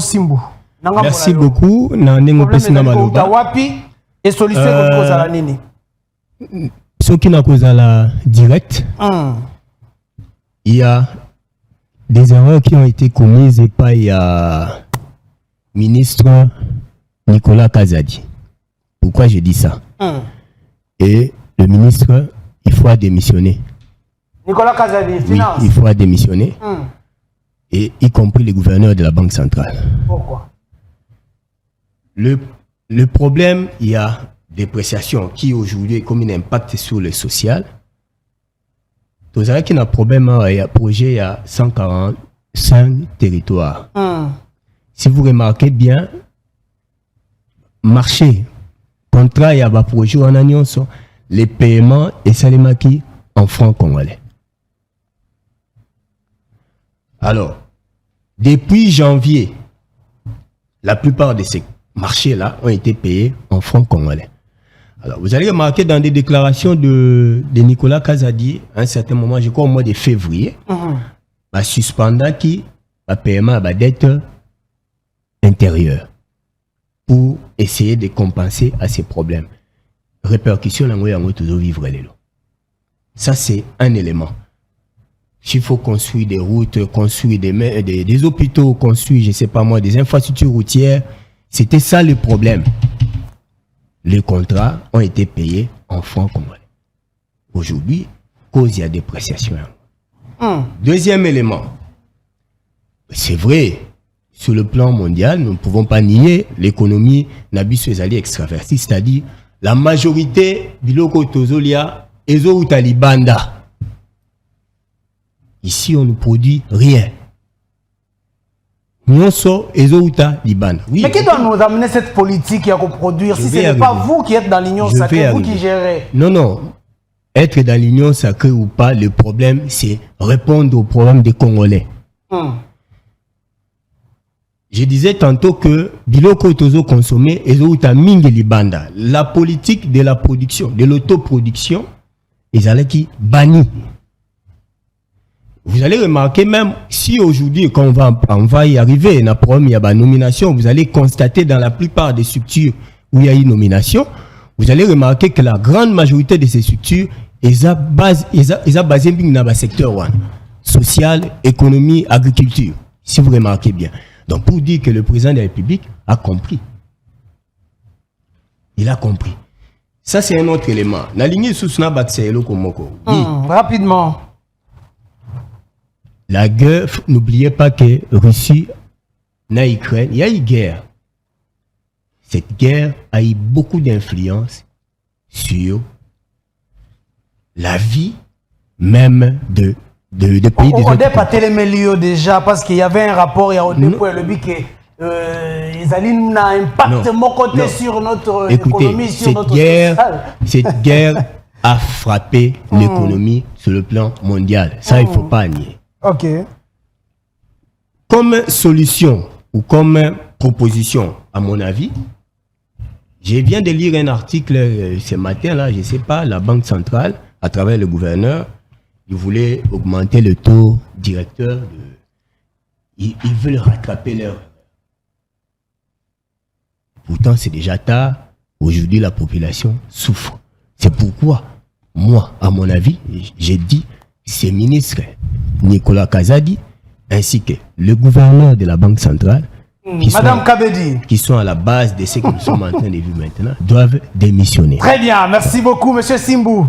solution Simbu. Merci beaucoup. Et solution la nini. Ce qui n'a pas la direct, il y a des erreurs qui ont été commises par le ministre Nicolas Kazadi. Pourquoi je dis ça? Et le ministre, il faut démissionner. Nicolas Kazadi, finance. Oui, il faut démissionner. Et y compris le gouverneur de la Banque centrale. Pourquoi? Le problème, il y a dépréciation qui aujourd'hui comme un impact sur le social. Vous avez un problème, il y a un projet, il y a 145 territoires. Si vous remarquez bien, marché, contrat, il y a un projet en union, les paiements et salimaki en francs congolais. Alors, depuis janvier, la plupart de ces marchés-là ont été payés en francs congolais. Alors, vous allez remarquer dans des déclarations de Nicolas Kazadi, à un certain moment, je crois au mois de février, suspendant qui va paiement à la dette intérieure pour essayer de compenser à ces problèmes. Répercussions, vivre les lots. Ça, c'est un élément. S'il faut construire des routes, construire des hôpitaux, construire, je ne sais pas moi, des infrastructures routières, c'était ça le problème. Les contrats ont été payés en francs congolais. Aujourd'hui, cause il y a dépréciation. Deuxième élément, c'est vrai, sur le plan mondial, nous ne pouvons pas nier l'économie Nabiso Ezali extravertie, c'est-à-dire la majorité biloko tozolia ezo utalibanda. Ici, on ne produit rien. Nyonso ezo uta libanda. Oui, mais qui doit nous amener cette politique à produire si ce n'est pas vous qui êtes dans l'union sacrée, vous qui gérez? Non. Être dans l'union sacrée ou pas, le problème, c'est répondre aux problèmes des Congolais. Je disais tantôt que biloko tozo consommé ezo uta mingi libanda. La politique de la production, de l'autoproduction, ils allaient qui banni. Vous allez remarquer même si aujourd'hui, quand on va y arriver, il y a problème, il y a une nomination, vous allez constater dans la plupart des structures où il y a une nomination, vous allez remarquer que la grande majorité de ces structures, ils ont basé dans le secteur social, économie, agriculture, si vous remarquez bien. Donc pour dire que le président de la République a compris. Il a compris. Ça, c'est un autre élément. La lignée sous Snabakselo Komoko. Rapidement. La guerre, n'oubliez pas que Russie, na Ukraine, il y a eu guerre. Cette guerre a eu beaucoup d'influence sur la vie même de pays. On n'a pas télémélié déjà parce qu'il y avait un rapport, il y a le but que les alliés ont un impact de mon côté sur notre économie, sur notre social. Cette guerre a frappé l'économie sur le plan mondial. Ça, il ne faut pas nier. Ok. Comme solution ou comme proposition, à mon avis, je viens de lire un article ce matin, là, je ne sais pas, la Banque centrale, à travers le gouverneur, ils voulaient augmenter le taux directeur. Ils veulent rattraper leur. Pourtant, c'est déjà tard. Aujourd'hui, la population souffre. C'est pourquoi, moi, à mon avis, j'ai dit, ces ministres, Nicolas Kazadi, ainsi que le gouverneur de la Banque centrale, qui sont à la base de ce que nous sommes en train de vivre maintenant, doivent démissionner. Très bien, merci beaucoup, M. Simbu.